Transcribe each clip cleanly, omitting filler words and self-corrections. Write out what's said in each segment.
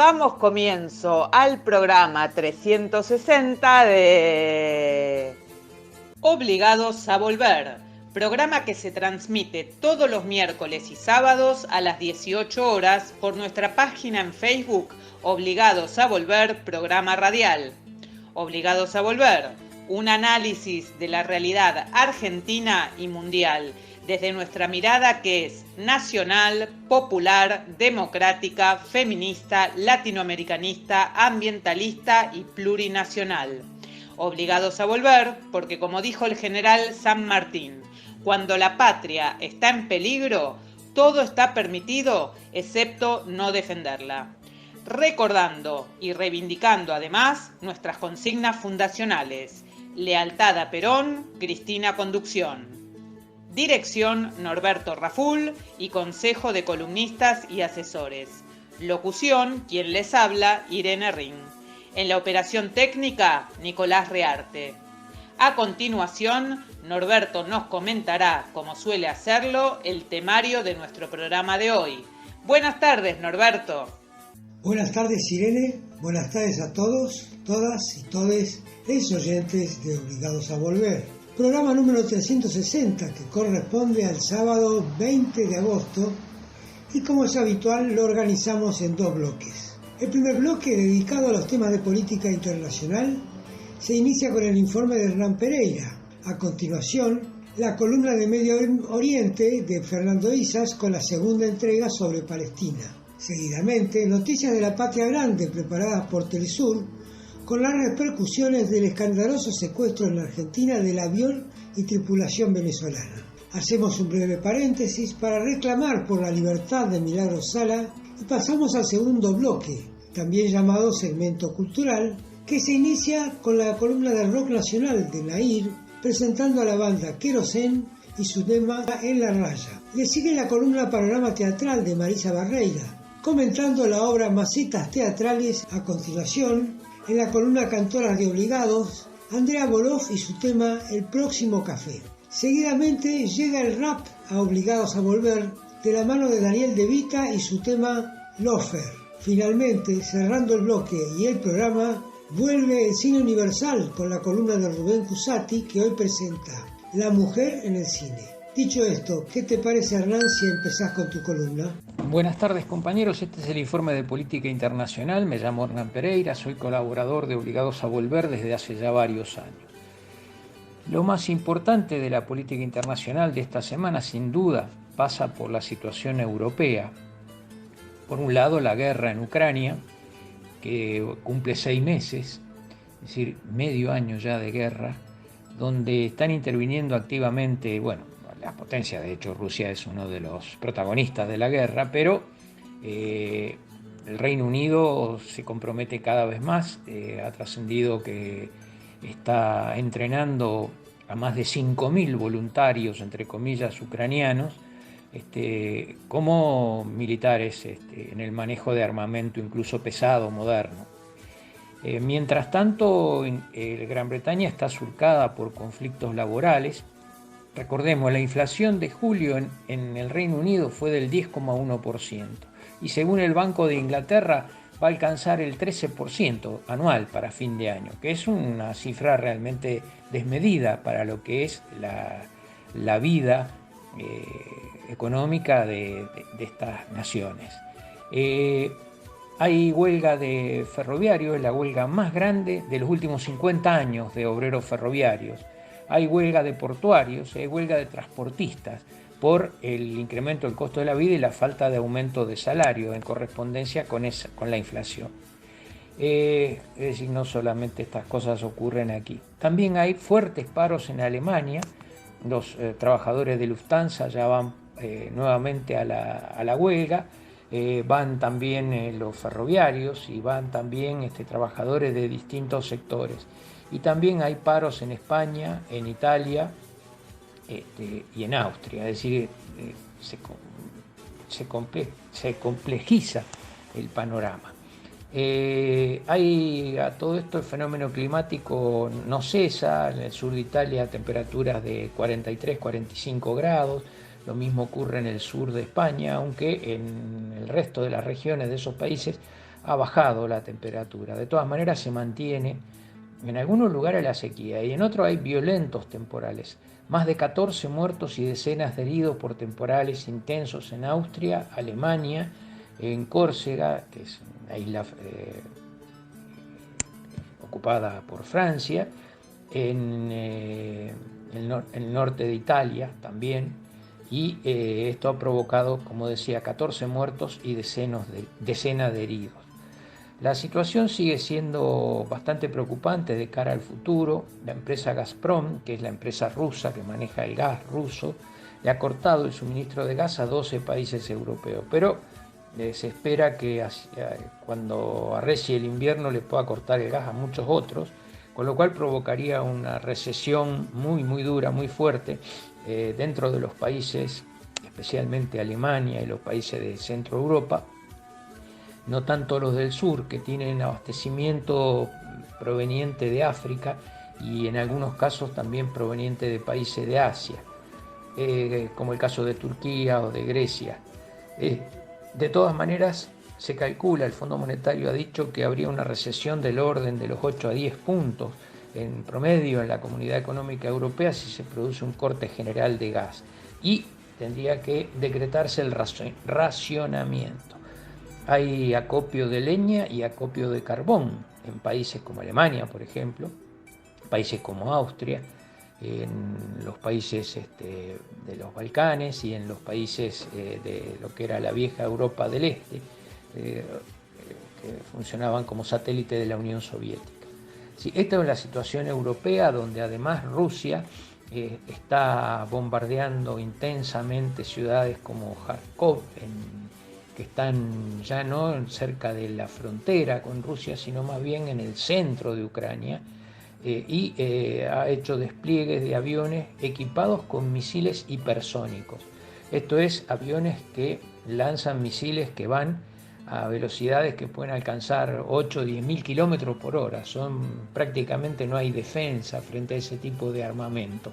damos comienzo al programa 360 de Obligados a Volver, programa que se transmite todos los miércoles y sábados a las 18 horas por nuestra página en Facebook Obligados a Volver, programa radial. Obligados a Volver, un análisis de la realidad argentina y mundial, desde nuestra mirada que es nacional, popular, democrática, feminista, latinoamericanista, ambientalista y plurinacional. Obligados a volver porque, como dijo el general San Martín, cuando la patria está en peligro, todo está permitido excepto no defenderla. Recordando y reivindicando además nuestras consignas fundacionales: lealtad a Perón, Cristina Conducción. Dirección Norberto Raful y Consejo de Columnistas y Asesores. Locución, quien les habla, Irene Ring. En la operación técnica, Nicolás Rearte. A continuación, Norberto nos comentará, como suele hacerlo, el temario de nuestro programa de hoy. Buenas tardes, Norberto. Buenas tardes, Irene. Buenas tardes a todos, todas y todes los oyentes de Obligados a Volver. Programa número 360, que corresponde al sábado 20 de agosto, y como es habitual lo organizamos en dos bloques. El primer bloque, dedicado a los temas de política internacional, se inicia con el informe de Hernán Pereira. A continuación, la columna de Medio Oriente de Fernando Isas con la segunda entrega sobre Palestina. Seguidamente, noticias de la patria grande preparadas por Telesur, con las repercusiones del escandaloso secuestro en la Argentina del avión y tripulación venezolana. Hacemos un breve paréntesis para reclamar por la libertad de Milagros Sala y pasamos al segundo bloque, también llamado segmento cultural, que se inicia con la columna del rock nacional de Nair, presentando a la banda Querosén y su tema En la raya. Le sigue la columna Panorama Teatral de Marisa Barreira, comentando la obra Macetas Teatrales. A continuación, en la columna Cantoras de Obligados, Andrea Boloff y su tema El próximo café. Seguidamente llega el rap a Obligados a Volver, de la mano de Daniel De Vita y su tema Lofer. Finalmente, cerrando el bloque y el programa, vuelve el cine universal con la columna de Rubén Cusati, que hoy presenta La mujer en el cine. Dicho esto, ¿qué te parece, Hernán, si empezás con tu columna? Buenas tardes, compañeros. Este es el informe de política internacional. Me llamo Hernán Pereira, soy colaborador de Obligados a Volver desde hace ya varios años. Lo más importante de la política internacional de esta semana, sin duda, pasa por la situación europea. Por un lado, la guerra en Ucrania, que cumple 6 meses, es decir, medio año ya de guerra, donde están interviniendo activamente, las potencias. De hecho, Rusia es uno de los protagonistas de la guerra, pero el Reino Unido se compromete cada vez más. Ha trascendido que está entrenando a más de 5.000 voluntarios, entre comillas, ucranianos, como militares en el manejo de armamento, incluso pesado, moderno. Mientras tanto, Gran Bretaña está surcada por conflictos laborales. Recordemos, la inflación de julio en el Reino Unido fue del 10,1% y según el Banco de Inglaterra va a alcanzar el 13% anual para fin de año, que es una cifra realmente desmedida para lo que es la vida económica de estas naciones. Hay huelga de ferroviarios, la huelga más grande de los últimos 50 años de obreros ferroviarios. Hay huelga de portuarios, hay huelga de transportistas por el incremento del costo de la vida y la falta de aumento de salario en correspondencia con la inflación. Es decir, no solamente estas cosas ocurren aquí. También hay fuertes paros en Alemania. Los trabajadores de Lufthansa ya van nuevamente a la huelga. Van también los ferroviarios y van también trabajadores de distintos sectores. Y también hay paros en España, en Italia y en Austria. Es decir, se complejiza el panorama. A todo esto el fenómeno climático no cesa. En el sur de Italia temperaturas de 43-45 grados. Lo mismo ocurre en el sur de España, aunque en el resto de las regiones de esos países ha bajado la temperatura. De todas maneras se mantiene en algunos lugares la sequía y en otros hay violentos temporales. Más de 14 muertos y decenas de heridos por temporales intensos en Austria, Alemania, en Córcega, que es una isla ocupada por Francia, en el norte de Italia también, y esto ha provocado, como decía, 14 muertos y decenas de heridos. La situación sigue siendo bastante preocupante de cara al futuro. La empresa Gazprom, que es la empresa rusa que maneja el gas ruso, le ha cortado el suministro de gas a 12 países europeos, pero se espera que cuando arrecie el invierno le pueda cortar el gas a muchos otros, con lo cual provocaría una recesión muy dura, muy fuerte dentro de los países, especialmente Alemania y los países de Centro Europa, no tanto los del sur, que tienen abastecimiento proveniente de África y en algunos casos también proveniente de países de Asia, como el caso de Turquía o de Grecia. De todas maneras, se calcula, el Fondo Monetario ha dicho que habría una recesión del orden de los 8 a 10 puntos en promedio en la Comunidad Económica Europea si se produce un corte general de gas, y tendría que decretarse el racionamiento. Hay acopio de leña y acopio de carbón en países como Alemania, por ejemplo, países como Austria, en los países de los Balcanes y en los países de lo que era la vieja Europa del Este, que funcionaban como satélite de la Unión Soviética. Sí, esta es la situación europea, donde además Rusia está bombardeando intensamente ciudades como Kharkov, que están ya no cerca de la frontera con Rusia, sino más bien en el centro de Ucrania, y ha hecho despliegues de aviones equipados con misiles hipersónicos. Esto es, aviones que lanzan misiles que van a velocidades que pueden alcanzar 8 o 10.000 kilómetros por hora. Prácticamente no hay defensa frente a ese tipo de armamento.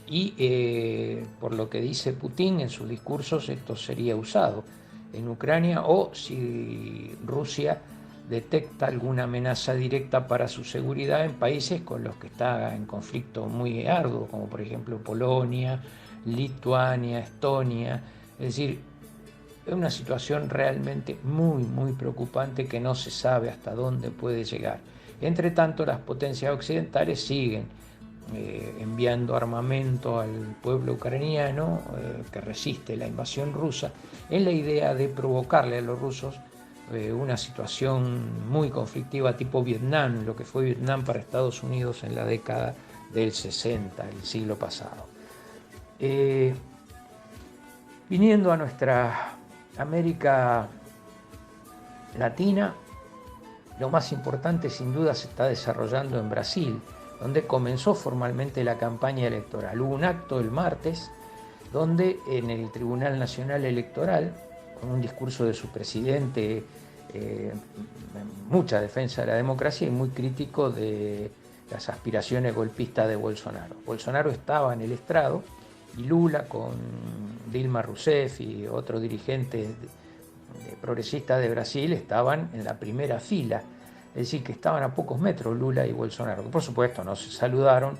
Y por lo que dice Putin en sus discursos, esto sería usado en Ucrania, o si Rusia detecta alguna amenaza directa para su seguridad en países con los que está en conflicto muy arduo, como por ejemplo Polonia, Lituania, Estonia. Es decir, es una situación realmente muy preocupante que no se sabe hasta dónde puede llegar. Entre tanto, las potencias occidentales siguen enviando armamento al pueblo ucraniano que resiste la invasión rusa, en la idea de provocarle a los rusos una situación muy conflictiva tipo Vietnam, lo que fue Vietnam para Estados Unidos en la década del 60, el siglo pasado. Viniendo a nuestra América Latina, lo más importante sin duda se está desarrollando en Brasil, donde comenzó formalmente la campaña electoral. Hubo un acto el martes donde en el Tribunal Nacional Electoral, con un discurso de su presidente, mucha defensa de la democracia y muy crítico de las aspiraciones golpistas de Bolsonaro. Bolsonaro estaba en el estrado y Lula, con Dilma Rousseff y otros dirigentes progresistas de Brasil, estaban en la primera fila. Es decir, que estaban a pocos metros Lula y Bolsonaro, que por supuesto no se saludaron.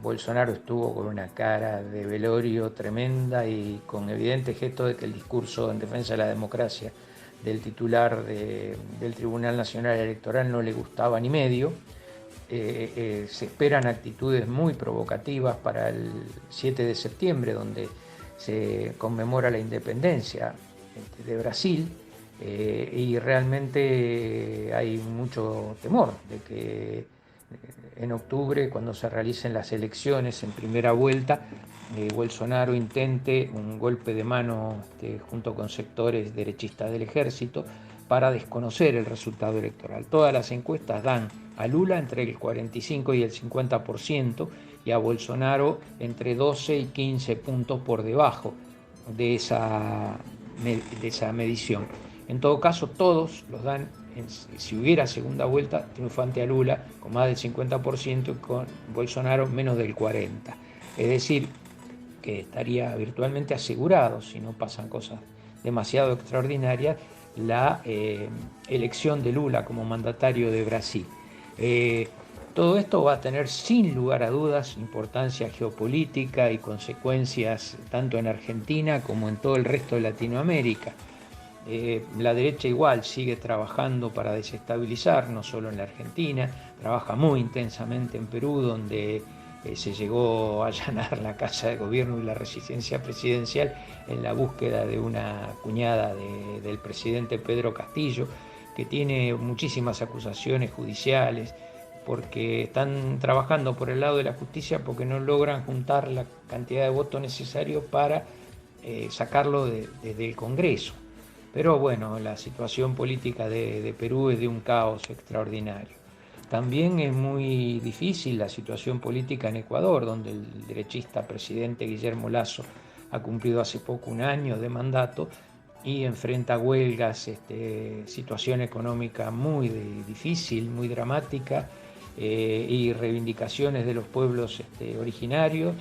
Bolsonaro estuvo con una cara de velorio tremenda y con evidente gesto de que el discurso en defensa de la democracia del titular del Tribunal Nacional Electoral no le gustaba ni medio. Se esperan actitudes muy provocativas para el 7 de septiembre, donde se conmemora la independencia de Brasil. Y realmente hay mucho temor de que en octubre, cuando se realicen las elecciones en primera vuelta, Bolsonaro intente un golpe de mano junto con sectores derechistas del ejército para desconocer el resultado electoral. Todas las encuestas dan a Lula entre el 45 y el 50% y a Bolsonaro entre 12 y 15 puntos por debajo de esa medición. En todo caso, todos los dan, si hubiera segunda vuelta, triunfante a Lula con más del 50% y con Bolsonaro menos del 40%. Es decir, que estaría virtualmente asegurado, si no pasan cosas demasiado extraordinarias, la elección de Lula como mandatario de Brasil. Todo esto va a tener sin lugar a dudas importancia geopolítica y consecuencias tanto en Argentina como en todo el resto de Latinoamérica. La derecha igual sigue trabajando para desestabilizar, no solo en la Argentina, trabaja muy intensamente en Perú, donde se llegó a allanar la Casa de Gobierno y la resistencia presidencial en la búsqueda de una cuñada del presidente Pedro Castillo, que tiene muchísimas acusaciones judiciales, porque están trabajando por el lado de la justicia porque no logran juntar la cantidad de votos necesarios para sacarlo desde el Congreso. Pero bueno, la situación política de Perú es de un caos extraordinario. También es muy difícil la situación política en Ecuador, donde el derechista presidente Guillermo Lasso ha cumplido hace poco un año de mandato y enfrenta huelgas, situación económica muy difícil, muy dramática, y reivindicaciones de los pueblos originarios,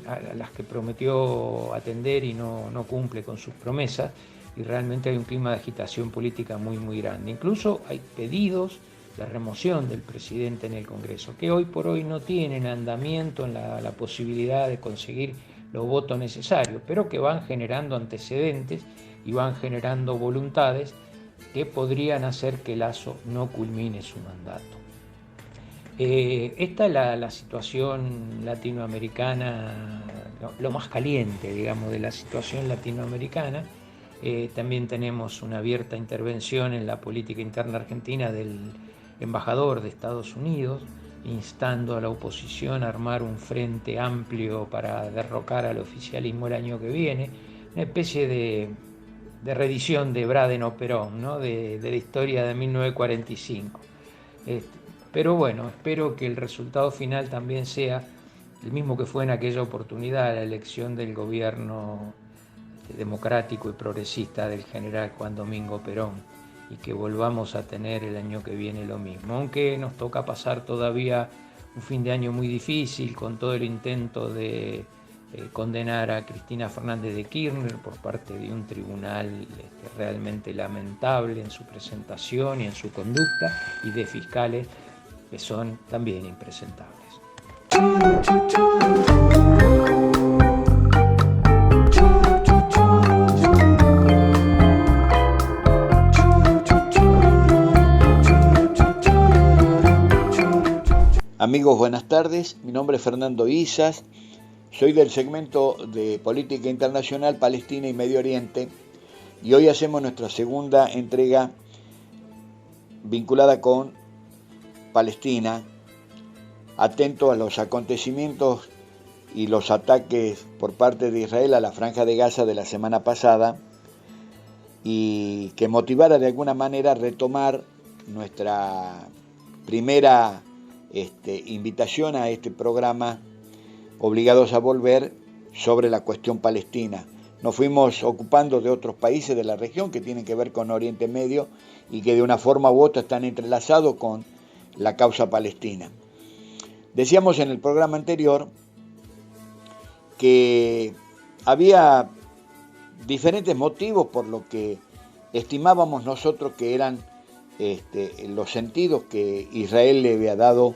a las que prometió atender y no cumple con sus promesas, y realmente hay un clima de agitación política muy grande. Incluso hay pedidos de remoción del presidente en el Congreso, que hoy por hoy no tienen andamiento en la posibilidad de conseguir los votos necesarios, pero que van generando antecedentes y van generando voluntades que podrían hacer que Lasso no culmine su mandato. Esta es la situación latinoamericana, lo más caliente, digamos, de la situación latinoamericana. También tenemos una abierta intervención en la política interna argentina del embajador de Estados Unidos, instando a la oposición a armar un frente amplio para derrocar al oficialismo el año que viene, una especie de reedición de Braden o Perón, ¿no? de la historia de 1945. Pero bueno, espero que el resultado final también sea el mismo que fue en aquella oportunidad, la elección del gobierno democrático y progresista del general Juan Domingo Perón, y que volvamos a tener el año que viene lo mismo, aunque nos toca pasar todavía un fin de año muy difícil con todo el intento de condenar a Cristina Fernández de Kirchner por parte de un tribunal realmente lamentable en su presentación y en su conducta, y de fiscales que son también impresentables. Amigos, buenas tardes. Mi nombre es Fernando Isas. Soy del segmento de Política Internacional, Palestina y Medio Oriente. Y hoy hacemos nuestra segunda entrega vinculada con Palestina, atento a los acontecimientos y los ataques por parte de Israel a la Franja de Gaza de la semana pasada, y que motivara de alguna manera a retomar nuestra primera invitación a este programa Obligados a Volver sobre la cuestión palestina. Nos fuimos ocupando de otros países de la región que tienen que ver con Oriente Medio y que de una forma u otra están entrelazados con la causa palestina. Decíamos en el programa anterior que había diferentes motivos por lo que estimábamos nosotros que eran los sentidos que Israel le había dado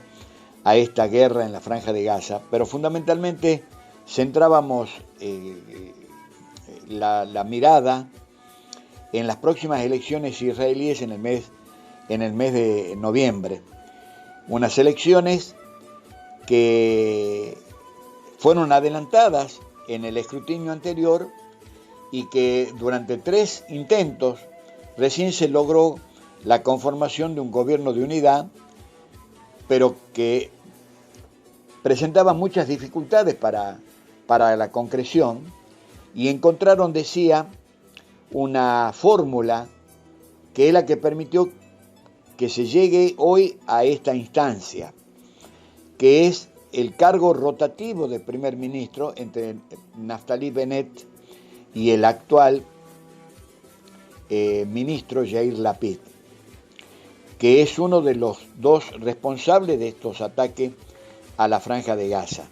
a esta guerra en la Franja de Gaza, pero fundamentalmente centrábamos la mirada en las próximas elecciones israelíes en el mes de noviembre. Unas elecciones que fueron adelantadas en el escrutinio anterior y que durante 3 intentos recién se logró la conformación de un gobierno de unidad, pero que presentaba muchas dificultades para la concreción, y encontraron, decía, una fórmula que es la que permitió que se llegue hoy a esta instancia, que es el cargo rotativo de primer ministro entre Naftali Bennett y el actual ministro Yair Lapid, que es uno de los 2 responsables de estos ataques a la Franja de Gaza.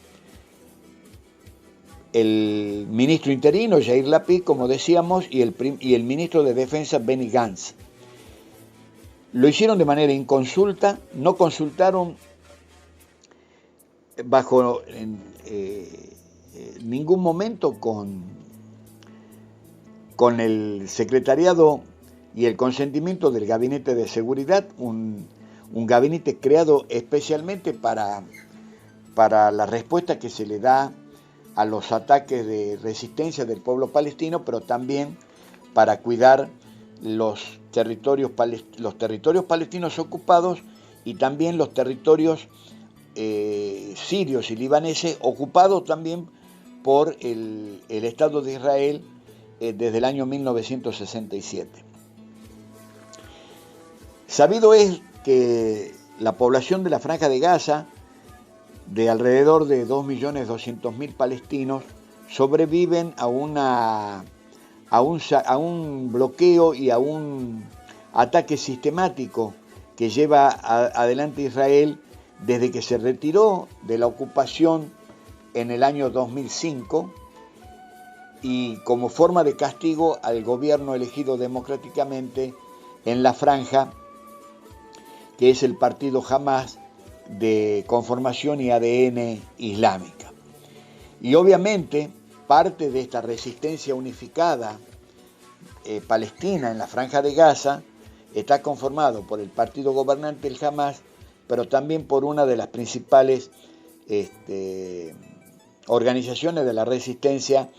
el ministro interino Yair Lapid, como decíamos, y el ministro de Defensa Benny Gantz. Lo hicieron de manera inconsulta, no consultaron bajo ningún momento con el secretariado y el consentimiento del Gabinete de Seguridad, un gabinete creado especialmente para la respuesta que se le da a los ataques de resistencia del pueblo palestino, pero también para cuidar los territorios palestinos ocupados y también los territorios sirios y libaneses ocupados también por el Estado de Israel desde el año 1967. Sabido es que la población de la Franja de Gaza, de alrededor de 2.200.000 palestinos, sobreviven a un bloqueo y a un ataque sistemático que lleva adelante Israel desde que se retiró de la ocupación en el año 2005 y como forma de castigo al gobierno elegido democráticamente en la franja, que es el partido Hamas de conformación y ADN islámica. Y obviamente parte de esta resistencia unificada palestina en la Franja de Gaza está conformado por el partido gobernante, el Hamas, pero también por una de las principales organizaciones de la resistencia,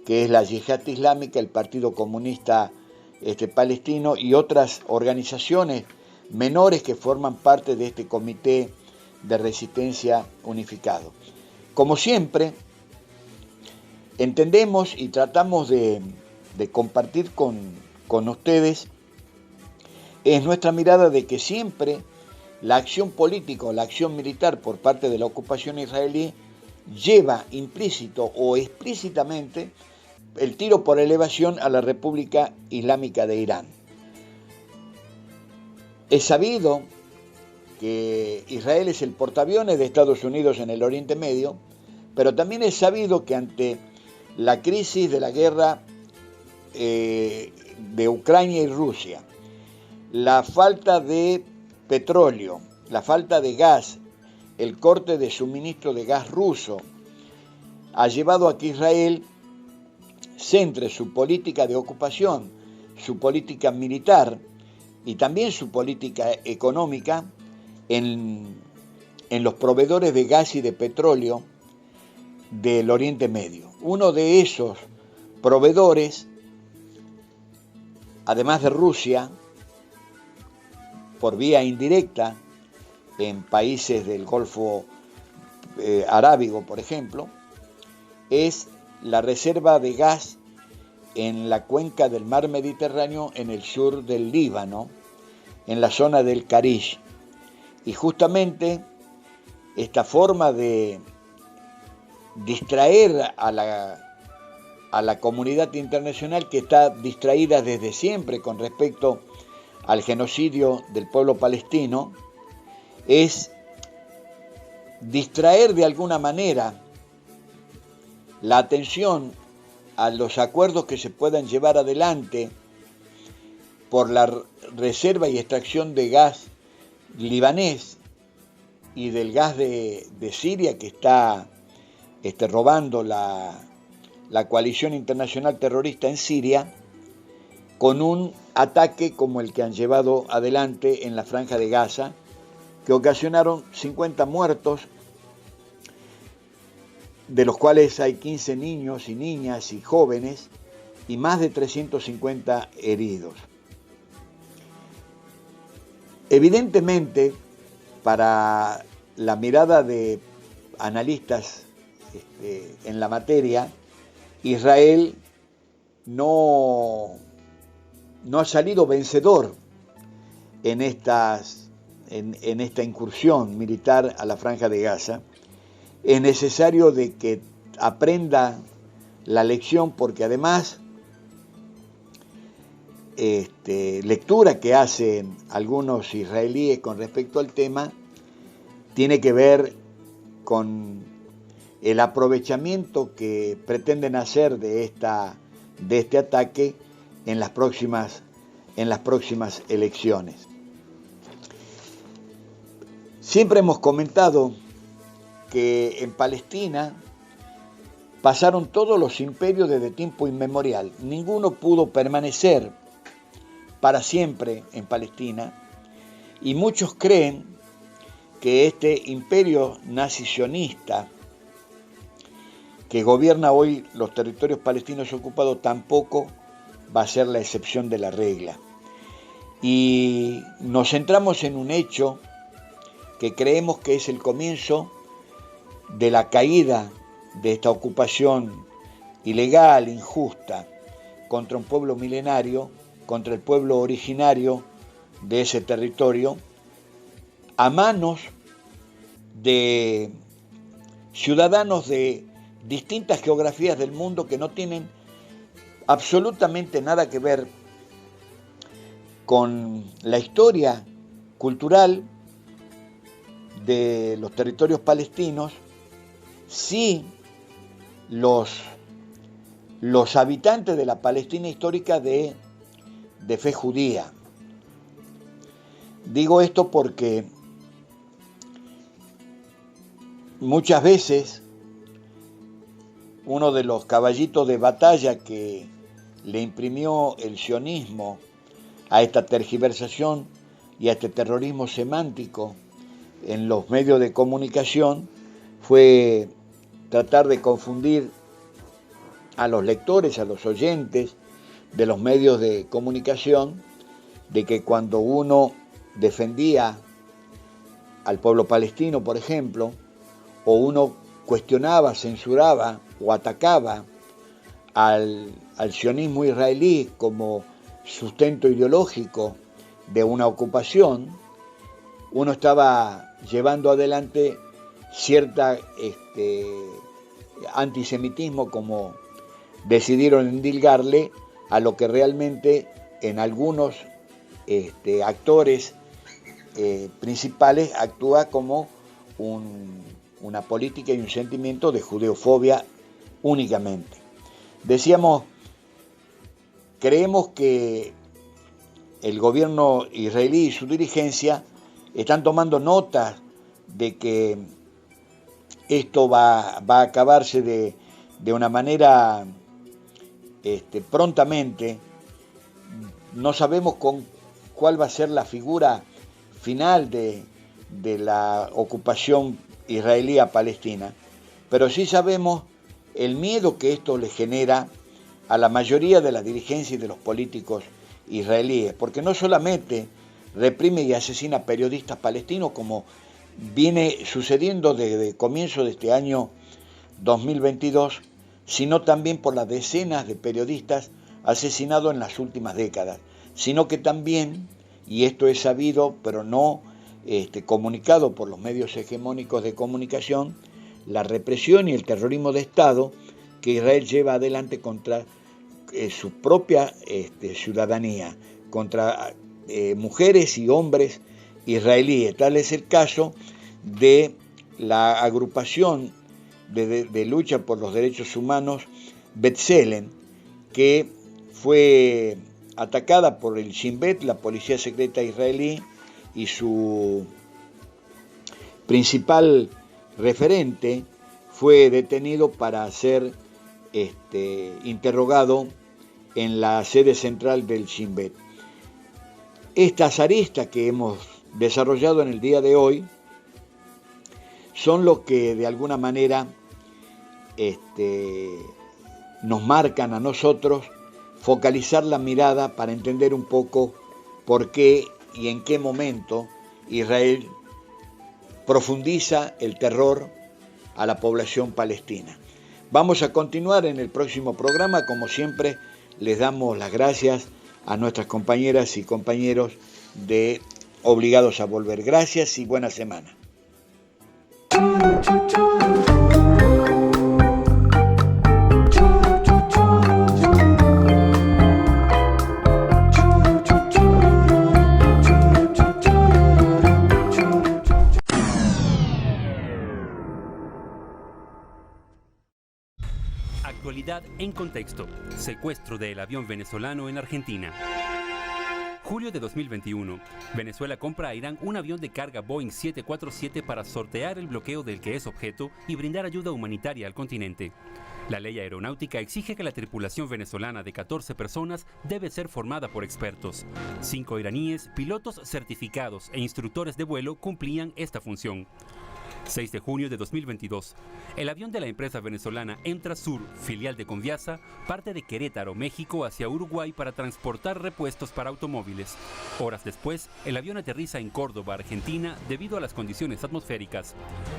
que es la Yihad Islámica, el Partido Comunista Palestino y otras organizaciones menores que forman parte de este comité de resistencia unificado. Como siempre, entendemos y tratamos de compartir con ustedes es nuestra mirada de que siempre la acción política o la acción militar por parte de la ocupación israelí lleva implícito o explícitamente el tiro por elevación a la República Islámica de Irán. Es sabido que Israel es el portaaviones de Estados Unidos en el Oriente Medio, pero también es sabido que ante la crisis de la guerra de Ucrania y Rusia, la falta de petróleo, la falta de gas, el corte de suministro de gas ruso, ha llevado a que Israel centre su política de ocupación, su política militar y también su política económica en los proveedores de gas y de petróleo del Oriente Medio. Uno de esos proveedores, además de Rusia, por vía indirecta, en países del Golfo Arábigo, por ejemplo, es la reserva de gas en la cuenca del mar Mediterráneo en el sur del Líbano, en la zona del Karish. Y justamente esta forma de distraer a la comunidad internacional, que está distraída desde siempre con respecto al genocidio del pueblo palestino, es distraer de alguna manera la atención a los acuerdos que se puedan llevar adelante por la reserva y extracción de gas libanés y del gas de Siria que está robando la coalición internacional terrorista en Siria, con un ataque como el que han llevado adelante en la Franja de Gaza, que ocasionaron 50 muertos, de los cuales hay 15 niños y niñas y jóvenes, y más de 350 heridos. Evidentemente, para la mirada de analistas en la materia, Israel no ha salido vencedor en esta incursión militar a la Franja de Gaza. Es necesario de que aprenda la lección, porque además lectura que hacen algunos israelíes con respecto al tema tiene que ver con el aprovechamiento que pretenden hacer de este ataque en las próximas elecciones. Siempre hemos comentado que en Palestina pasaron todos los imperios desde tiempo inmemorial. Ninguno pudo permanecer para siempre en Palestina, y muchos creen que este imperio nazi-sionista que gobierna hoy los territorios palestinos ocupados tampoco va a ser la excepción de la regla. Y nos centramos en un hecho que creemos que es el comienzo de la caída de esta ocupación ilegal, injusta, contra un pueblo milenario, contra el pueblo originario de ese territorio, a manos de ciudadanos de distintas geografías del mundo que no tienen absolutamente nada que ver con la historia cultural de los territorios palestinos. Sí, los habitantes de la Palestina histórica de fe judía. Digo esto porque muchas veces uno de los caballitos de batalla que le imprimió el sionismo a esta tergiversación y a este terrorismo semántico en los medios de comunicación fue tratar de confundir a los lectores, a los oyentes de los medios de comunicación, de que cuando uno defendía al pueblo palestino, por ejemplo, o uno cuestionaba, censuraba o atacaba al sionismo israelí como sustento ideológico de una ocupación, uno estaba llevando adelante cierta antisemitismo, como decidieron endilgarle a lo que realmente en algunos actores principales actúa como una política y un sentimiento de judeofobia únicamente. Decíamos, creemos que el gobierno israelí y su dirigencia están tomando nota de que esto va a acabarse de una manera prontamente. No sabemos cuál va a ser la figura final de la ocupación israelí a Palestina, pero sí sabemos el miedo que esto le genera a la mayoría de la dirigencia y de los políticos israelíes, porque no solamente reprime y asesina periodistas palestinos, como viene sucediendo desde comienzo de este año 2022, sino también por las decenas de periodistas asesinados en las últimas décadas, sino que también, y esto es sabido pero no comunicado por los medios hegemónicos de comunicación, la represión y el terrorismo de Estado que Israel lleva adelante contra su propia ciudadanía, contra mujeres y hombres israelíes. Tal es el caso de la agrupación de lucha por los derechos humanos B'Tselem, que fue atacada por el Shin Bet, la policía secreta israelí, y su principal referente fue detenido para ser interrogado en la sede central del Shin Bet. Estas aristas que hemos desarrollado en el día de hoy son los que de alguna manera nos marcan a nosotros focalizar la mirada para entender un poco por qué y en qué momento Israel profundiza el terror a la población palestina. Vamos a continuar en el próximo programa. Como siempre, les damos las gracias a nuestras compañeras y compañeros de Obligados a Volver. Gracias y buena semana. Actualidad en contexto. Secuestro del avión venezolano en Argentina. Julio de 2021. Venezuela compra a Irán un avión de carga Boeing 747 para sortear el bloqueo del que es objeto y brindar ayuda humanitaria al continente. La ley aeronáutica exige que la tripulación venezolana de 14 personas debe ser formada por expertos. 5 iraníes, pilotos certificados e instructores de vuelo cumplían esta función. 6 de junio de 2022. El avión de la empresa venezolana Entrasur, filial de Conviasa, parte de Querétaro, México, hacia Uruguay para transportar repuestos para automóviles. Horas después, el avión aterriza en Córdoba, Argentina, debido a las condiciones atmosféricas.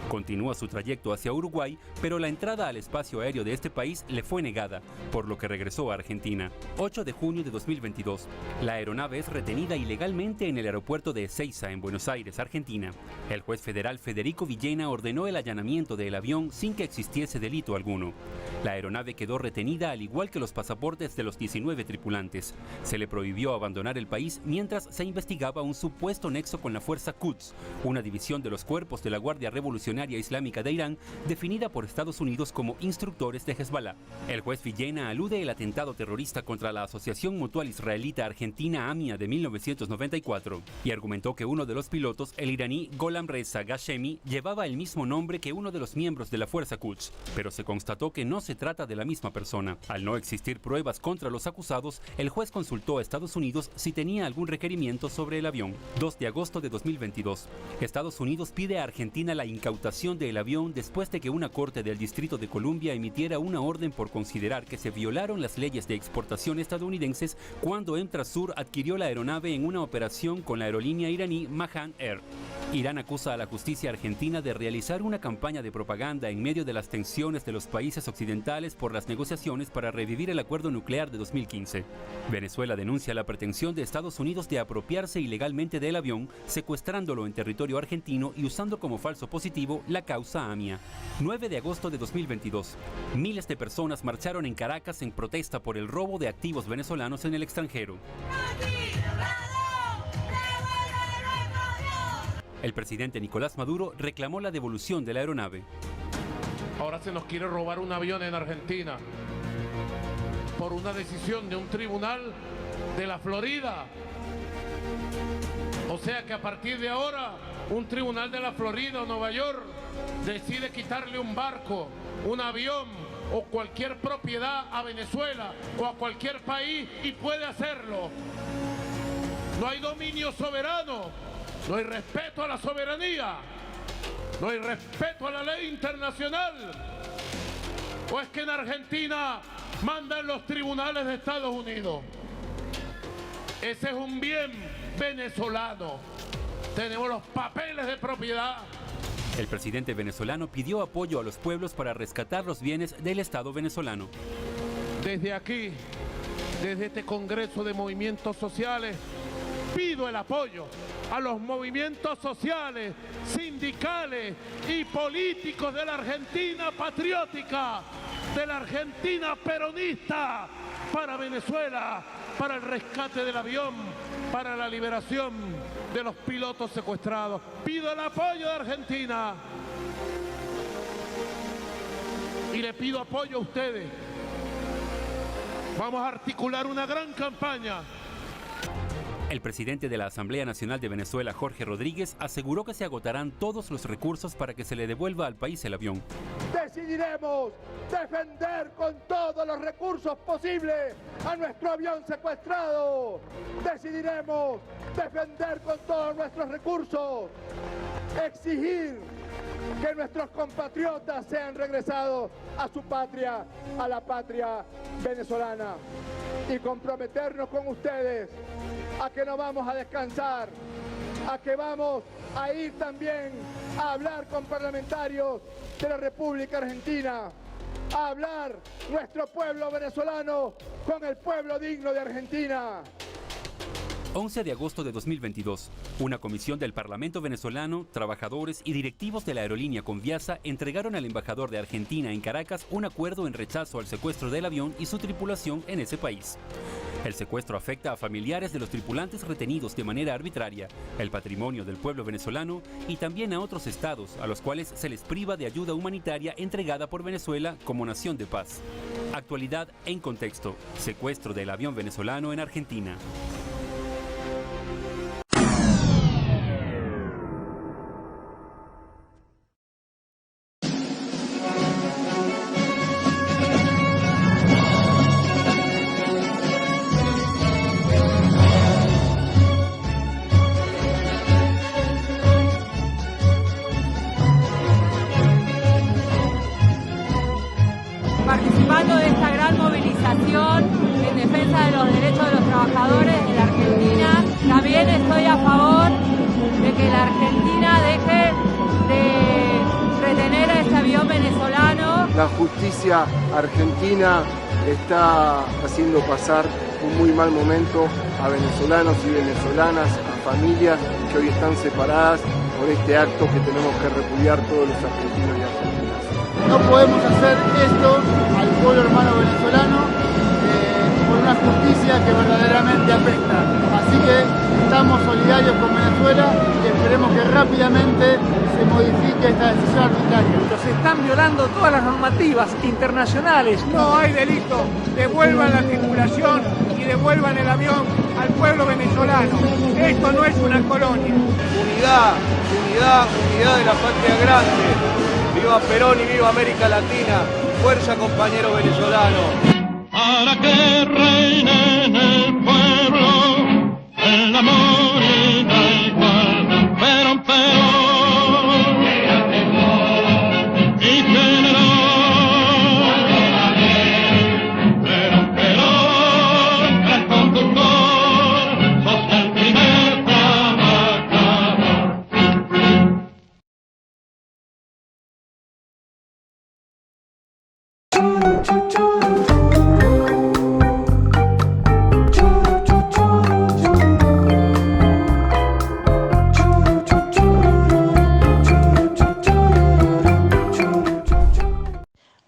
Continúa su trayecto hacia Uruguay, pero la entrada al espacio aéreo de este país le fue negada, por lo que regresó a Argentina. 8 de junio de 2022. La aeronave es retenida ilegalmente en el aeropuerto de Ezeiza, en Buenos Aires, Argentina. El juez federal Federico Villena ordenó el allanamiento del avión sin que existiese delito alguno. La aeronave quedó retenida al igual que los pasaportes de los 19 tripulantes. Se le prohibió abandonar el país mientras se investigaba un supuesto nexo con la Fuerza Quds, una división de los cuerpos de la Guardia Revolucionaria Islámica de Irán, definida por Estados Unidos como instructores de Hezbollah. El juez Villena alude el atentado terrorista contra la Asociación Mutual Israelita Argentina AMIA de 1994 y argumentó que uno de los pilotos, el iraní Gholam Reza Ghashemi, llevaba el mismo nombre que uno de los miembros de la Fuerza Quds, pero se constató que no se trata de la misma persona. Al no existir pruebas contra los acusados, el juez consultó a Estados Unidos si tenía algún requerimiento sobre el avión. 2 de agosto de 2022. Estados Unidos pide a Argentina la incautación del avión después de que una corte del Distrito de Columbia emitiera una orden por considerar que se violaron las leyes de exportación estadounidenses cuando Entrasur adquirió la aeronave en una operación con la aerolínea iraní Mahan Air. Irán acusa a la justicia argentina de realizar una campaña de propaganda en medio de las tensiones de los países occidentales por las negociaciones para revivir el acuerdo nuclear de 2015. Venezuela denuncia la pretensión de Estados Unidos de apropiarse ilegalmente del avión, secuestrándolo en territorio argentino y usando como falso positivo la causa AMIA. 9 de agosto de 2022. Miles de personas marcharon en Caracas en protesta por el robo de activos venezolanos en el extranjero. El presidente Nicolás Maduro reclamó la devolución de la aeronave. Ahora se nos quiere robar un avión en Argentina por una decisión de un tribunal de la Florida. O sea que a partir de ahora un tribunal de la Florida o Nueva York decide quitarle un barco, un avión o cualquier propiedad a Venezuela o a cualquier país y puede hacerlo. No hay dominio soberano. No hay respeto a la soberanía, no hay respeto a la ley internacional. ¿O es que en Argentina mandan los tribunales de Estados Unidos? Ese es un bien venezolano. Tenemos los papeles de propiedad. El presidente venezolano pidió apoyo a los pueblos para rescatar los bienes del Estado venezolano. Desde aquí, desde este Congreso de Movimientos Sociales, pido el apoyo a los movimientos sociales, sindicales y políticos de la Argentina patriótica, de la Argentina peronista, para Venezuela, para el rescate del avión, para la liberación de los pilotos secuestrados. Pido el apoyo de Argentina y le pido apoyo a ustedes. Vamos a articular una gran campaña. El presidente de la Asamblea Nacional de Venezuela, Jorge Rodríguez, aseguró que se agotarán todos los recursos para que se le devuelva al país el avión. Decidiremos defender con todos los recursos posibles a nuestro avión secuestrado. Decidiremos defender con todos nuestros recursos, exigir que nuestros compatriotas sean regresados a su patria, a la patria venezolana, y comprometernos con ustedes a que no vamos a descansar, a que vamos a ir también a hablar con parlamentarios de la República Argentina, a hablar nuestro pueblo venezolano con el pueblo digno de Argentina. 11 de agosto de 2022, una comisión del Parlamento venezolano, trabajadores y directivos de la aerolínea Conviasa entregaron al embajador de Argentina en Caracas un acuerdo en rechazo al secuestro del avión y su tripulación en ese país. El secuestro afecta a familiares de los tripulantes retenidos de manera arbitraria, el patrimonio del pueblo venezolano y también a otros estados a los cuales se les priva de ayuda humanitaria entregada por Venezuela como nación de paz. Actualidad en contexto. Secuestro del avión venezolano en Argentina. Participando de esta gran movilización en defensa de los derechos de los trabajadores de la Argentina, también estoy a favor de que la Argentina deje de retener a este avión venezolano. La justicia argentina está haciendo pasar un muy mal momento a venezolanos y venezolanas, a familias que hoy están separadas por este acto que tenemos que repudiar todos los argentinos y argentinas. No podemos hacer esto al pueblo hermano venezolano por una justicia que verdaderamente apesta. Así que estamos solidarios con Venezuela y esperemos que rápidamente se modifique esta decisión arbitraria. Se están violando todas las normativas internacionales. No hay delito. Devuelvan la tripulación y devuelvan el avión al pueblo venezolano. Esto no es una colonia. Unidad, unidad, unidad de la patria grande. ¡Viva Perón y viva América Latina! ¡Fuerza, compañeros venezolanos! Para que reine en el pueblo el amor y la igualdad. Perón, Perón, y generó. Perón, Perón, el conductor, sos el primer trabajador.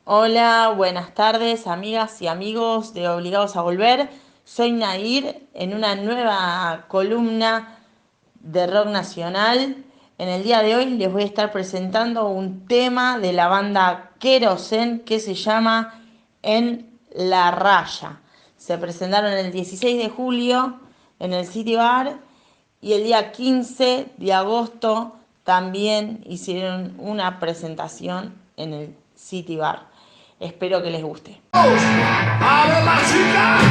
Hola, buenas tardes, amigas y amigos de Obligados a Volver. Soy Nair en una nueva columna de rock nacional. En el día de hoy les voy a estar presentando un tema de la banda Querosén que se llama En la Raya. Se presentaron el 16 de julio en el City Bar y el día 15 de agosto también hicieron una presentación en el City Bar. Espero que les guste. ¡A ver las chicas!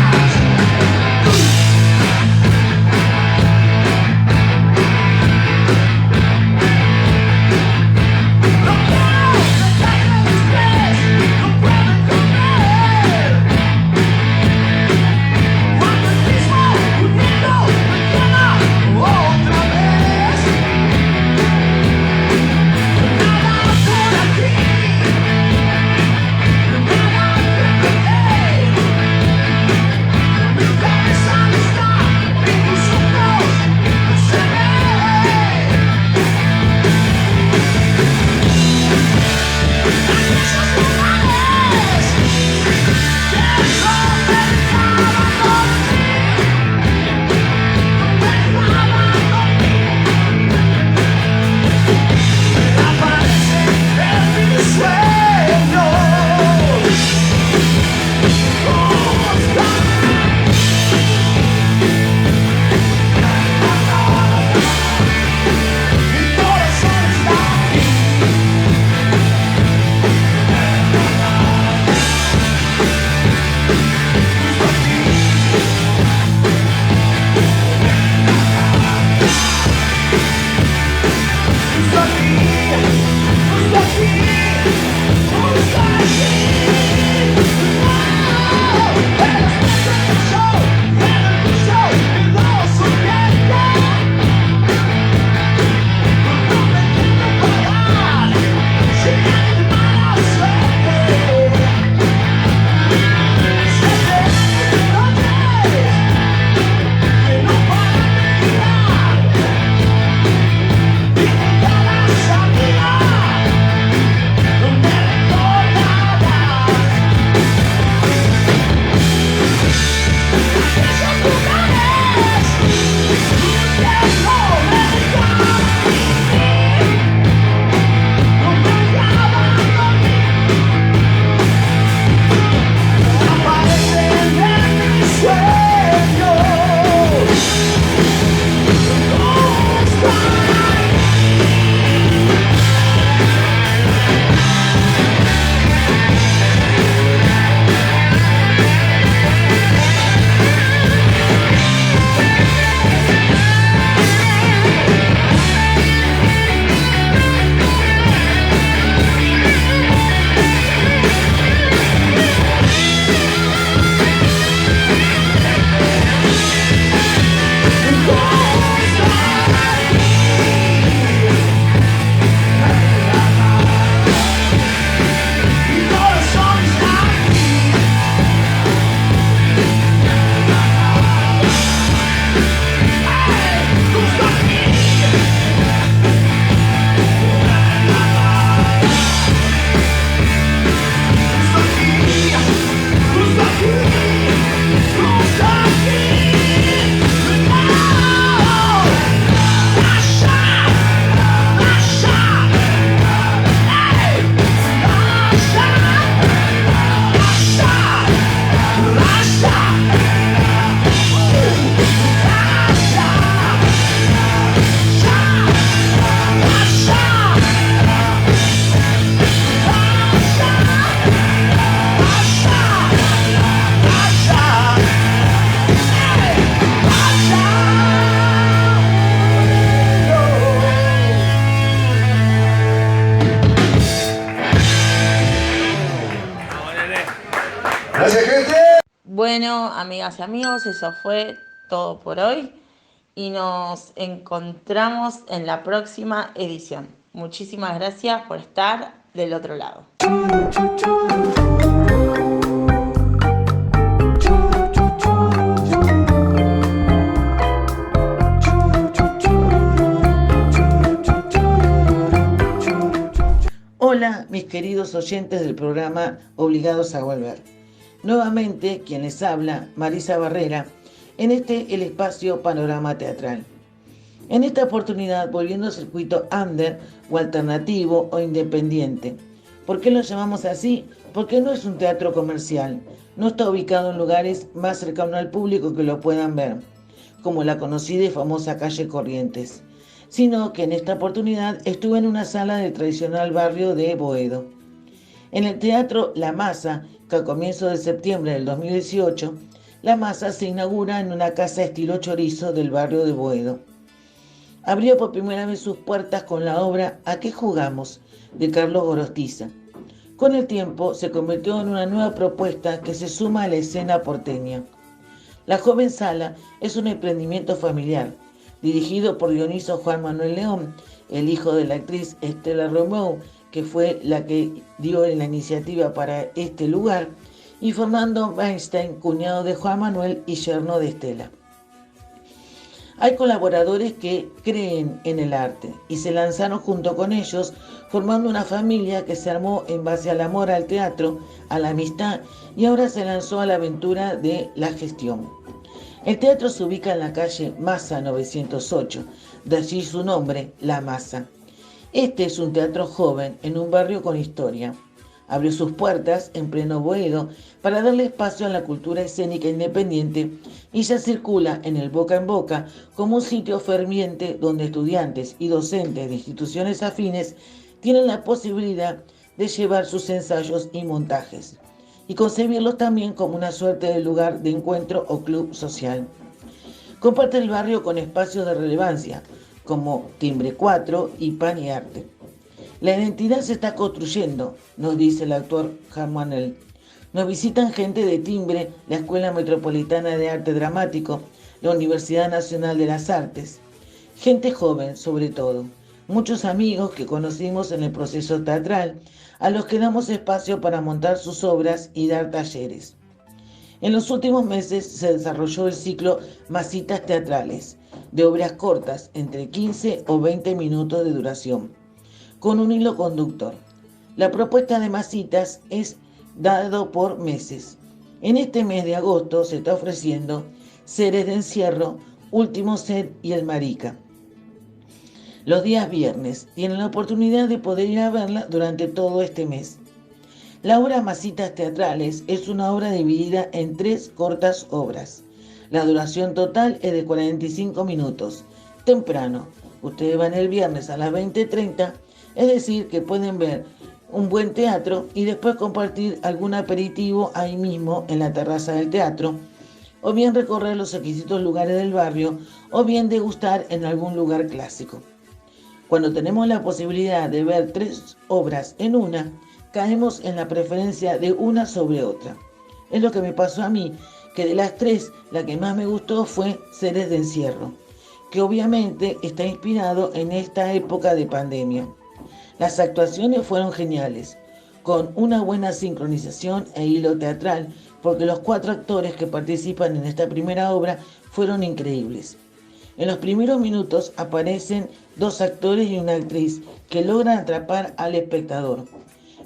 Gracias, gente. Bueno, amigas y amigos, eso fue todo por hoy y nos encontramos en la próxima edición. Muchísimas gracias por estar del otro lado. Hola, mis queridos oyentes del programa Obligados a Volver. Nuevamente, quien les habla, Marisa Barrera, en el espacio Panorama Teatral. En esta oportunidad, volviendo al circuito under o alternativo o independiente. ¿Por qué lo llamamos así? Porque no es un teatro comercial, no está ubicado en lugares más cercanos al público que lo puedan ver, como la conocida y famosa calle Corrientes, sino que en esta oportunidad estuve en una sala del tradicional barrio de Boedo. En el teatro La Masa, que a comienzos de septiembre del 2018, La Masa se inaugura en una casa estilo chorizo del barrio de Boedo. Abrió por primera vez sus puertas con la obra ¿A qué jugamos?, de Carlos Gorostiza. Con el tiempo se convirtió en una nueva propuesta que se suma a la escena porteña. La joven sala es un emprendimiento familiar, dirigido por Dioniso Juan Manuel León, el hijo de la actriz Estela Romeu, que fue la que dio la iniciativa para este lugar, y Fernando Weinstein, cuñado de Juan Manuel y yerno de Estela. Hay colaboradores que creen en el arte y se lanzaron junto con ellos, formando una familia que se armó en base al amor al teatro, a la amistad, y ahora se lanzó a la aventura de la gestión. El teatro se ubica en la calle Masa 908, de allí su nombre, La Masa. Este es un teatro joven en un barrio con historia. Abrió sus puertas en pleno Boedo para darle espacio a la cultura escénica independiente y ya circula en el boca en boca como un sitio ferviente donde estudiantes y docentes de instituciones afines tienen la posibilidad de llevar sus ensayos y montajes y concebirlos también como una suerte de lugar de encuentro o club social. Comparte el barrio con espacios de relevancia como Timbre 4 y Pan y Arte. La identidad se está construyendo, nos dice el actor Juan Manuel. Nos visitan gente de Timbre, la Escuela Metropolitana de Arte Dramático, la Universidad Nacional de las Artes. Gente joven, sobre todo. Muchos amigos que conocimos en el proceso teatral, a los que damos espacio para montar sus obras y dar talleres. En los últimos meses se desarrolló el ciclo Masitas Teatrales, de obras cortas, entre 15 o 20 minutos de duración, con un hilo conductor. La propuesta de Masitas es dado por meses. En este mes de agosto se está ofreciendo Seres de Encierro, Último Set y El Marica. Los días viernes tienen la oportunidad de poder ir a verla durante todo este mes. La obra Masitas Teatrales es una obra dividida en 3 cortas obras. La duración total es de 45 minutos. Temprano. Ustedes van el viernes a las 20:30, es decir, que pueden ver un buen teatro y después compartir algún aperitivo ahí mismo en la terraza del teatro, o bien recorrer los exquisitos lugares del barrio, o bien degustar en algún lugar clásico. Cuando tenemos la posibilidad de ver 3 obras en una, caemos en la preferencia de una sobre otra. Es lo que me pasó a mí, que de las 3, la que más me gustó fue Seres de Encierro, que obviamente está inspirado en esta época de pandemia. Las actuaciones fueron geniales, con una buena sincronización e hilo teatral, porque los 4 actores que participan en esta primera obra fueron increíbles. En los primeros minutos aparecen 2 actores y una actriz que logran atrapar al espectador.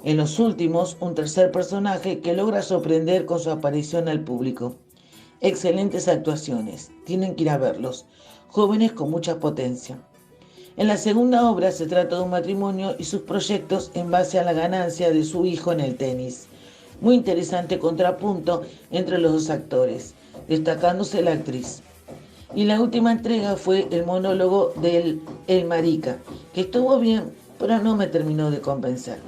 En los últimos, un tercer personaje que logra sorprender con su aparición al público. Excelentes actuaciones, tienen que ir a verlos, jóvenes con mucha potencia. En la segunda obra se trata de un matrimonio y sus proyectos en base a la ganancia de su hijo en el tenis. Muy interesante contrapunto entre los 2 actores, destacándose la actriz. Y la última entrega fue el monólogo del El Marica, que estuvo bien, pero no me terminó de convencer.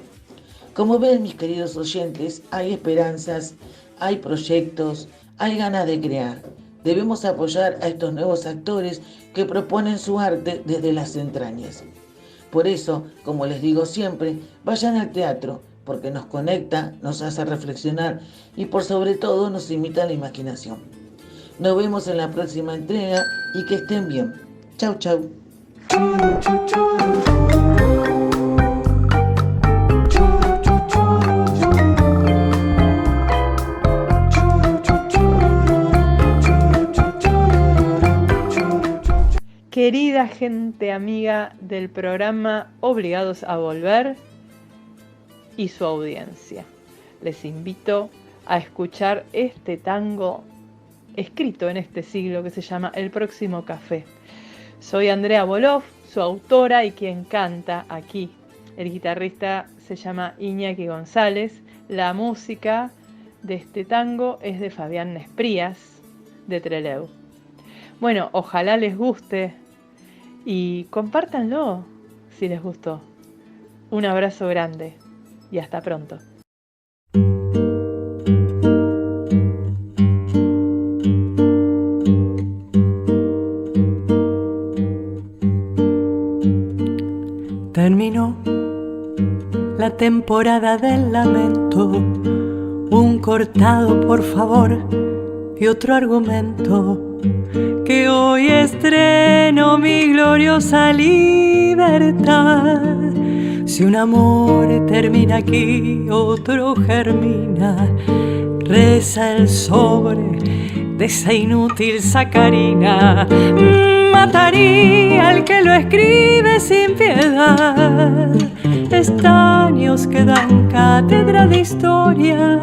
Como ven, mis queridos oyentes, hay esperanzas, hay proyectos, hay ganas de crear. Debemos apoyar a estos nuevos actores que proponen su arte desde las entrañas. Por eso, como les digo siempre, vayan al teatro, porque nos conecta, nos hace reflexionar y por sobre todo nos imita la imaginación. Nos vemos en la próxima entrega y que estén bien. Chau, chau. Querida gente amiga del programa Obligados a Volver y su audiencia, les invito a escuchar este tango escrito en este siglo que se llama El Próximo Café. Soy Andrea Boloff, su autora y quien canta aquí. El guitarrista se llama Iñaki González. La música de este tango es de Fabián Nesprías, de Trelew. Bueno, ojalá les guste y compártanlo si les gustó. Un abrazo grande y hasta pronto. Terminó la temporada del lamento, un cortado por favor y otro argumento, que hoy estreno mi gloriosa libertad. Si un amor termina aquí, otro germina, reza el sobre de esa inútil sacarina. Mataría al que lo escribe sin piedad. Estaños que dan cátedra de historia,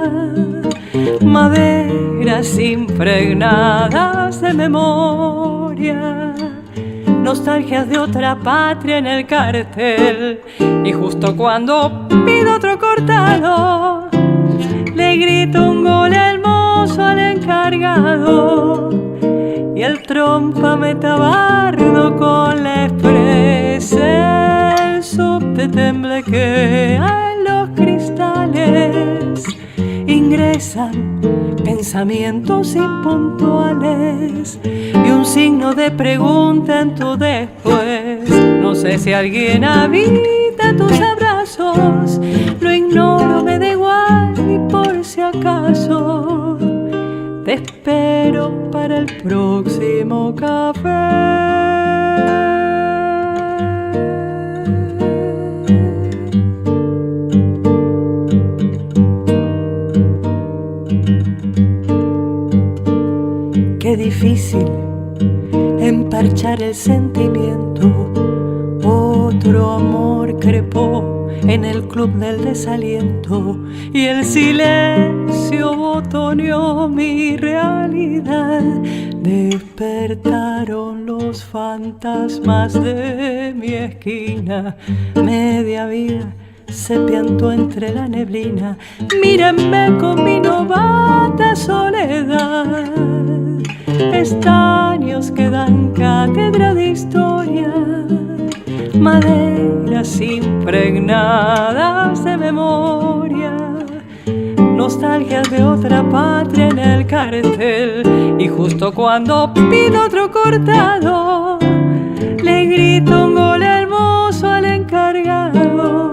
maderas impregnadas de memoria, nostalgias de otra patria en el cartel. Y justo cuando pido otro cortado, le grito un gol hermoso al encargado. Y el trompa metabardo con la expresa, el subte temblequea en los cristales. Ingresan pensamientos impuntuales y un signo de pregunta en tu después. No sé si alguien habita tus abrazos, lo ignoro, me da igual y por si acaso te espero para el próximo café. Qué difícil emparchar el sentimiento. Otro amor crepó en el club del desaliento y el silencio botoneó mi realidad. Despertaron los fantasmas de mi esquina. Media vida se piantó entre la neblina. Mírenme con mi novata soledad. Estaños que dan cátedra de historia, maderas impregnadas de memoria, nostalgias de otra patria en el cartel. Y justo cuando pido otro cortado, le grito un gol hermoso al encargado.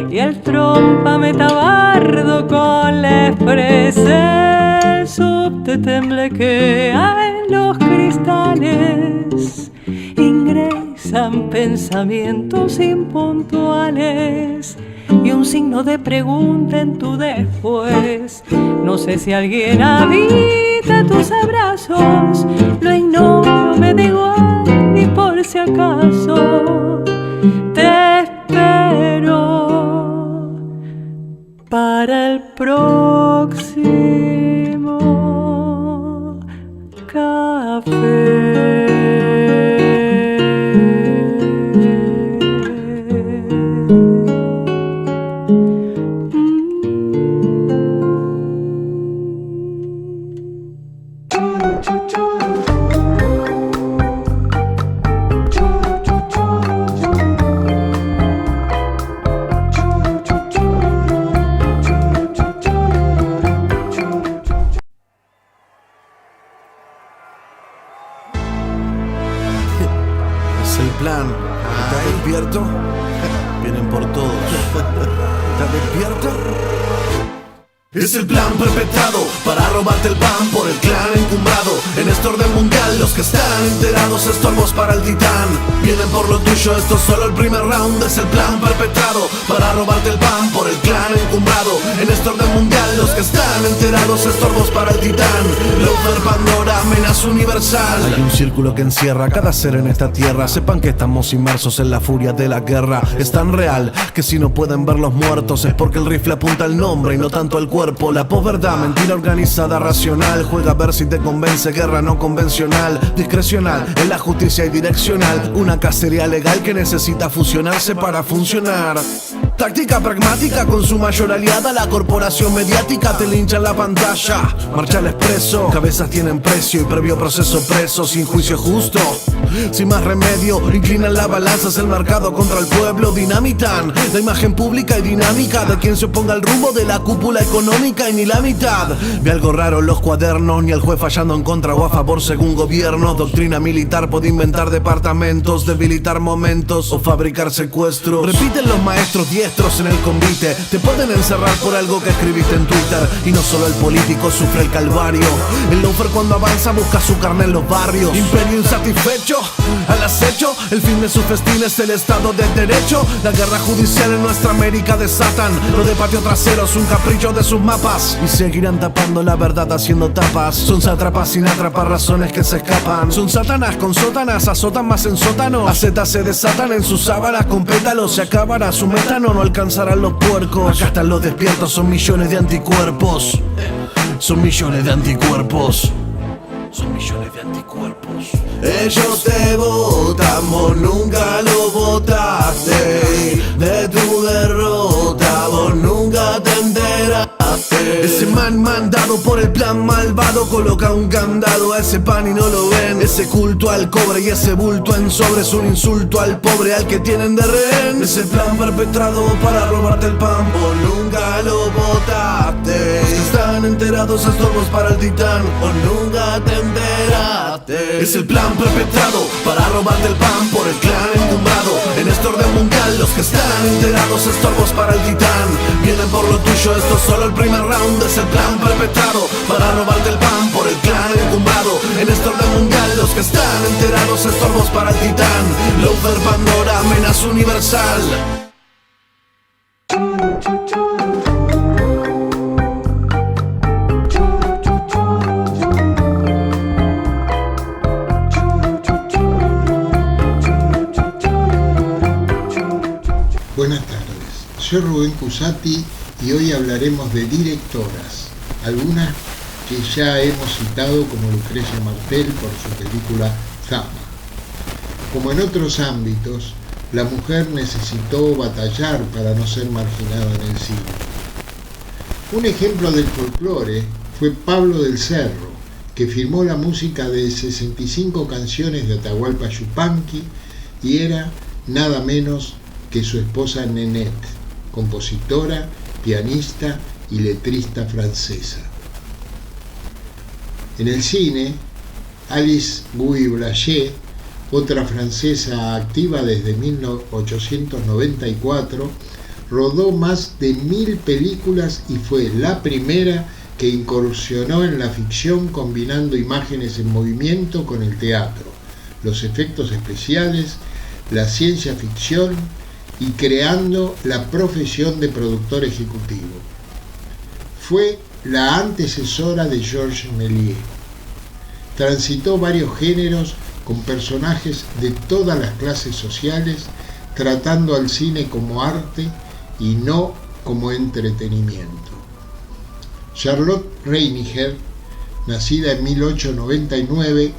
Y el trompa metabardo con la expresa, el subte temblequea en los cristales. Ingresan pensamientos impuntuales y un signo de pregunta en tu después. No sé si alguien habita tus abrazos, lo ignoro, me da igual y por si acaso te espero para el próximo café. Es el plan. ¿Estás despierto? Vienen por todos. ¿Te despierta? Es el plan perpetrado para robarte el pan por el clan encumbrado. En este orden mundial los que están enterados, estorbos para el titán. Vienen por lo tuyo, esto es solo el primer round. Es el plan perpetrado para robarte el pan por el clan encumbrado. En este orden mundial los que están enterados, estorbos para el titán. Luther, Pandora, amenaza universal. Hay un círculo que encierra a cada ser en esta tierra. Sepan que estamos inmersos en la furia de la guerra. Es tan real que si no pueden ver los muertos es porque el rifle apunta al nombre y no tanto al cuerpo. La posverdad, mentira organizada, racional. Juega a ver si te convence, guerra no convencional. Discrecional, en la justicia y direccional. Una cacería legal que necesita fusionarse para funcionar. Táctica pragmática con su mayor aliada, la corporación mediática. Te lincha en la pantalla, marcha al expreso. Cabezas tienen precio y previo proceso preso. Sin juicio justo, sin más remedio, inclinan las balanzas, el mercado contra el pueblo. Dinamitan la imagen pública y dinámica de quien se oponga al rumbo de la cúpula económica. Y ni la mitad ve algo raro en los cuadernos, ni el juez fallando en contra o a favor según gobierno. Doctrina militar puede inventar departamentos, debilitar momentos o fabricar secuestros. Repiten los maestros diestros en el convite. Te pueden encerrar por algo que escribiste en Twitter. Y no solo el político sufre el calvario. El loafer cuando avanza busca su carne en los barrios. Imperio insatisfecho, al acecho. El fin de su festín es el estado de derecho. La guerra judicial en nuestra América desatan. Lo de patio trasero es un capricho de sus mapas. Y seguirán tapando la verdad haciendo tapas. Son sátrapas sin atrapar razones que se escapan. Son satanás con sótanas, azotan más en sótanos. Acetas se desatan en sus sábanas con pétalos. Se acabará su metano, no alcanzarán los puercos. Acá están los despiertos, son millones de anticuerpos. Son millones de anticuerpos. Son millones de anticuerpos. Ellos te votan, vos nunca lo votaste. De tu derrota, vos nunca te enteraste. Ese man mandado por el plan malvado coloca un candado a ese pan y no lo ven. Ese culto al cobre y ese bulto en sobre es un insulto al pobre al que tienen de rehén. Ese plan perpetrado para robarte el pan, vos nunca lo votaste. Los que están enterados, estorbos para el titán, vos nunca te enteraste. Es el plan perpetrado para robarte el pan por el clan encumbrado. En este orden mundial los que están enterados, estorbos para el titán. Vienen por lo tuyo, esto es solo el primer round. Es el plan perpetrado para robarte el pan por el clan encumbrado. En este orden mundial los que están enterados, estorbos para el titán. Luther, Pandora, amenaza universal. Buenas tardes, soy Rubén Cusati y hoy hablaremos de directoras, algunas que ya hemos citado como Lucrecia Martel por su película Zama. Como en otros ámbitos, la mujer necesitó batallar para no ser marginada en el cine. Un ejemplo del folclore fue Pablo del Cerro, que firmó la música de 65 canciones de Atahualpa Yupanqui y era nada menos que su esposa Nenette, compositora, pianista y letrista francesa. En el cine, Alice Guy-Blaché, otra francesa activa desde 1894, rodó más de 1000 películas y fue la primera que incursionó en la ficción combinando imágenes en movimiento con el teatro, los efectos especiales, la ciencia ficción y creando la profesión de productor ejecutivo. Fue la antecesora de Georges Méliès. Transitó varios géneros con personajes de todas las clases sociales, tratando al cine como arte y no como entretenimiento. Charlotte Reiniger, nacida en 1899,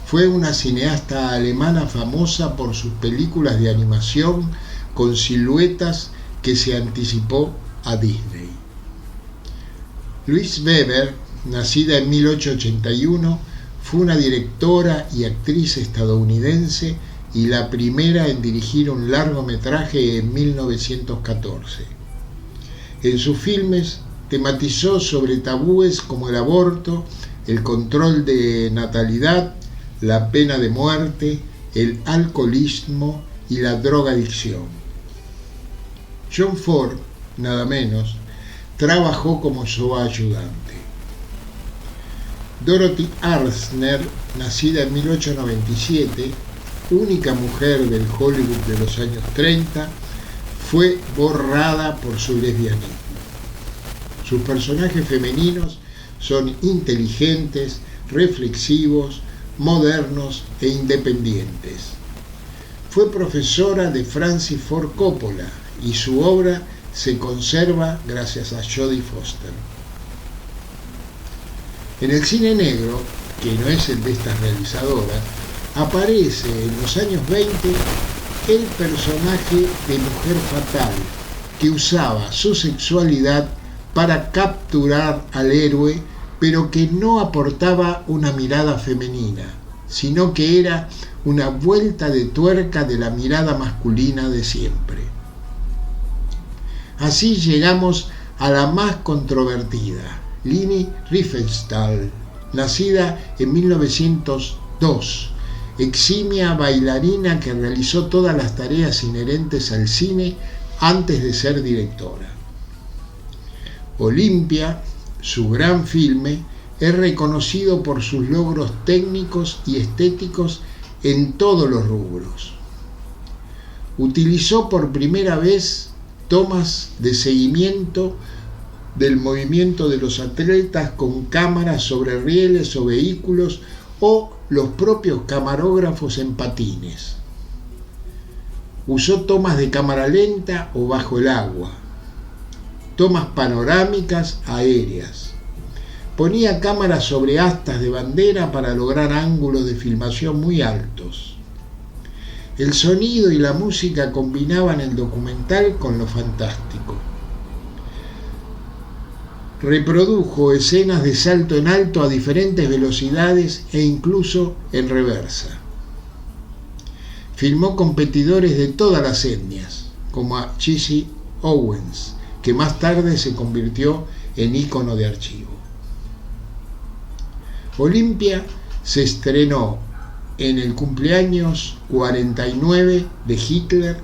fue una cineasta alemana famosa por sus películas de animación con siluetas que se anticipó a Disney. Louise Weber, nacida en 1881, fue una directora y actriz estadounidense y la primera en dirigir un largometraje en 1914. En sus filmes tematizó sobre tabúes como el aborto, el control de natalidad, la pena de muerte, el alcoholismo y la drogadicción. John Ford, nada menos, trabajó como su ayudante. Dorothy Arzner, nacida en 1897, única mujer del Hollywood de los años 30, fue borrada por su lesbianismo. Sus personajes femeninos son inteligentes, reflexivos, modernos e independientes. Fue profesora de Francis Ford Coppola y su obra se conserva gracias a Jodie Foster. En el cine negro, que no es el de estas realizadoras, aparece en los años 20 el personaje de mujer fatal que usaba su sexualidad para capturar al héroe, pero que no aportaba una mirada femenina, sino que era una vuelta de tuerca de la mirada masculina de siempre. Así llegamos a la más controvertida, Leni Riefenstahl, nacida en 1902, eximia bailarina que realizó todas las tareas inherentes al cine antes de ser directora. Olimpia, su gran filme, es reconocido por sus logros técnicos y estéticos en todos los rubros. Utilizó por primera vez tomas de seguimiento del movimiento de los atletas con cámaras sobre rieles o vehículos o los propios camarógrafos en patines. Usó tomas de cámara lenta o bajo el agua, tomas panorámicas aéreas. Ponía cámaras sobre astas de bandera para lograr ángulos de filmación muy altos. El sonido y la música combinaban el documental con lo fantástico. Reprodujo escenas de salto en alto a diferentes velocidades e incluso en reversa. Filmó competidores de todas las etnias, como a Jesse Owens, que más tarde se convirtió en ícono de archivo. Olimpia se estrenó en el cumpleaños 49 de Hitler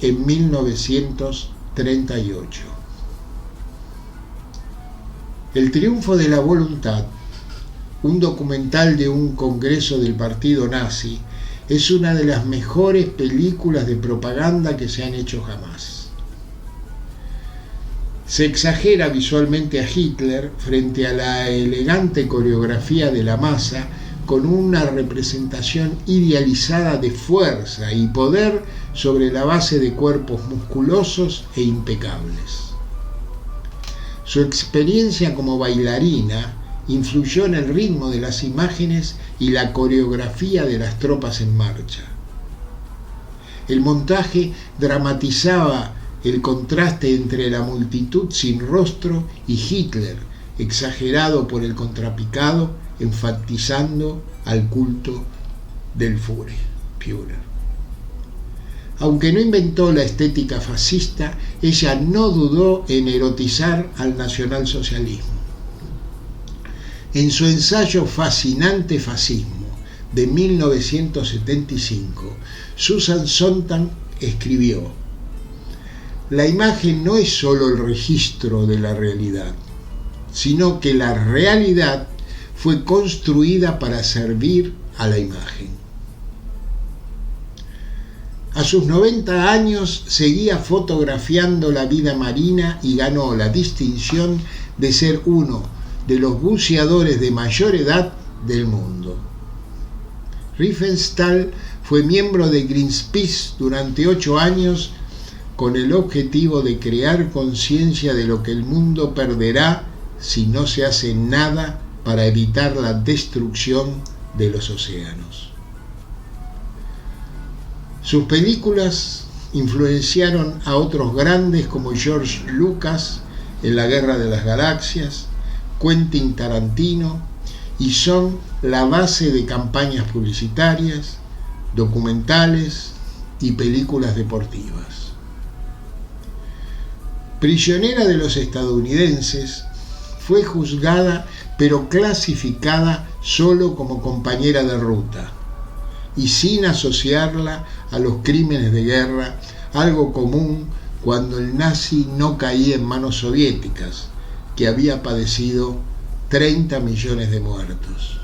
en 1938. El triunfo de la voluntad, un documental de un congreso del partido nazi, es una de las mejores películas de propaganda que se han hecho jamás. Se exagera visualmente a Hitler frente a la elegante coreografía de la masa con una representación idealizada de fuerza y poder sobre la base de cuerpos musculosos e impecables. Su experiencia como bailarina influyó en el ritmo de las imágenes y la coreografía de las tropas en marcha. El montaje dramatizaba el contraste entre la multitud sin rostro y Hitler, exagerado por el contrapicado, enfatizando al culto del Führer. Aunque no inventó la estética fascista, ella no dudó en erotizar al nacionalsocialismo. En su ensayo Fascinante Fascismo, de 1975, Susan Sontag escribió: la imagen no es solo el registro de la realidad, sino que la realidad fue construida para servir a la imagen. A sus 90 años seguía fotografiando la vida marina y ganó la distinción de ser uno de los buceadores de mayor edad del mundo. Riefenstahl fue miembro de Greenpeace durante 8 años con el objetivo de crear conciencia de lo que el mundo perderá si no se hace nada para evitar la destrucción de los océanos. Sus películas influenciaron a otros grandes como George Lucas en La Guerra de las Galaxias, Quentin Tarantino, y son la base de campañas publicitarias, documentales y películas deportivas. Prisionera de los estadounidenses, fue juzgada pero clasificada solo como compañera de ruta y sin asociarla a los crímenes de guerra, algo común cuando el nazi no caía en manos soviéticas, que había padecido 30 millones de muertos.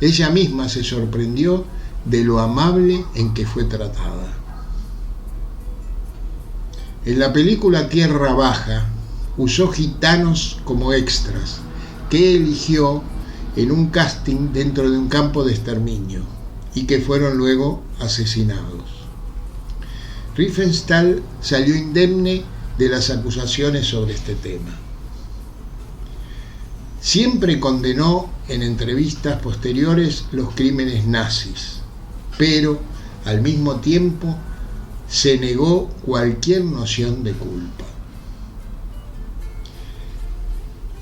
Ella misma se sorprendió de lo amable en que fue tratada. En la película Tierra Baja usó gitanos como extras, que eligió en un casting dentro de un campo de exterminio y que fueron luego asesinados. Riefenstahl salió indemne de las acusaciones sobre este tema. Siempre condenó en entrevistas posteriores los crímenes nazis, pero al mismo tiempo se negó cualquier noción de culpa.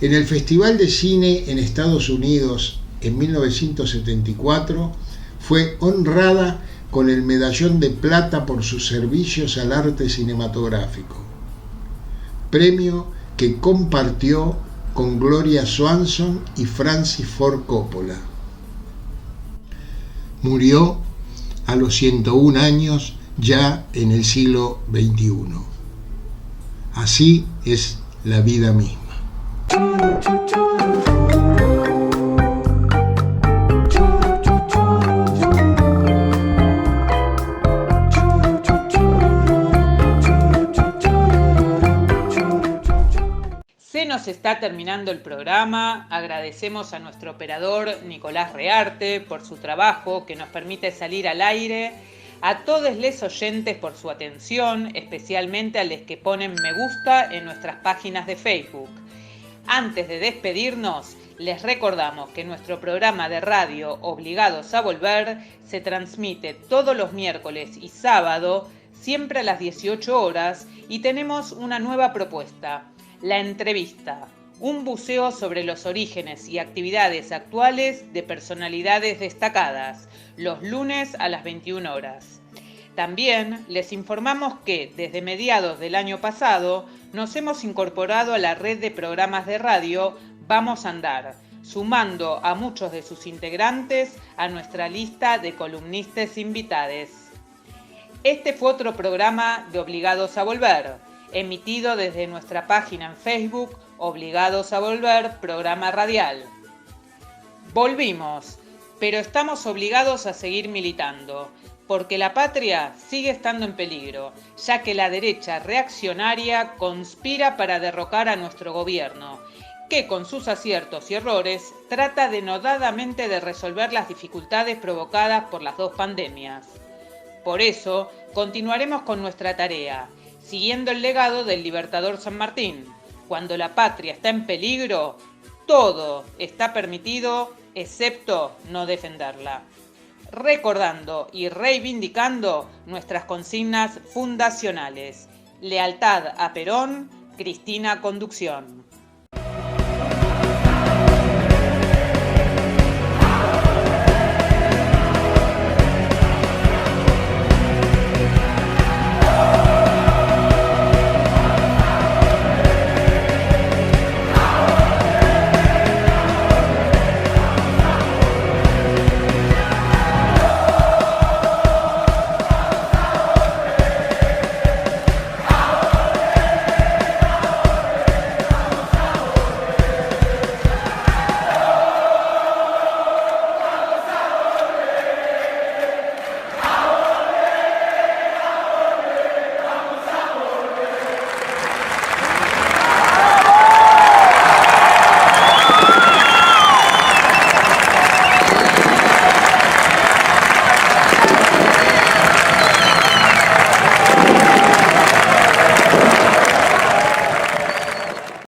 En el Festival de Cine en Estados Unidos en 1974 fue honrada con el medallón de plata por sus servicios al arte cinematográfico, premio que compartió con Gloria Swanson y Francis Ford Coppola. Murió a los 101 años ya en el siglo XXI. Así es la vida misma. Se nos está terminando el programa. Agradecemos a nuestro operador Nicolás Rearte por su trabajo que nos permite salir al aire. A todos les oyentes por su atención, especialmente a los que ponen me gusta en nuestras páginas de Facebook. Antes de despedirnos, les recordamos que nuestro programa de radio Obligados a Volver se transmite todos los miércoles y sábado, siempre a las 18 horas, y tenemos una nueva propuesta, La Entrevista, un buceo sobre los orígenes y actividades actuales de personalidades destacadas, los lunes a las 21 horas. También les informamos que desde mediados del año pasado nos hemos incorporado a la red de programas de radio Vamos a Andar, sumando a muchos de sus integrantes a nuestra lista de columnistas invitados. Este fue otro programa de Obligados a Volver, emitido desde nuestra página en Facebook Obligados a Volver, programa radial. Volvimos, pero estamos obligados a seguir militando, porque la patria sigue estando en peligro, ya que la derecha reaccionaria conspira para derrocar a nuestro gobierno, que con sus aciertos y errores trata denodadamente de resolver las dificultades provocadas por las dos pandemias. Por eso, continuaremos con nuestra tarea, siguiendo el legado del libertador San Martín. Cuando la patria está en peligro, todo está permitido, excepto no defenderla. Recordando y reivindicando nuestras consignas fundacionales. Lealtad a Perón, Cristina Conducción.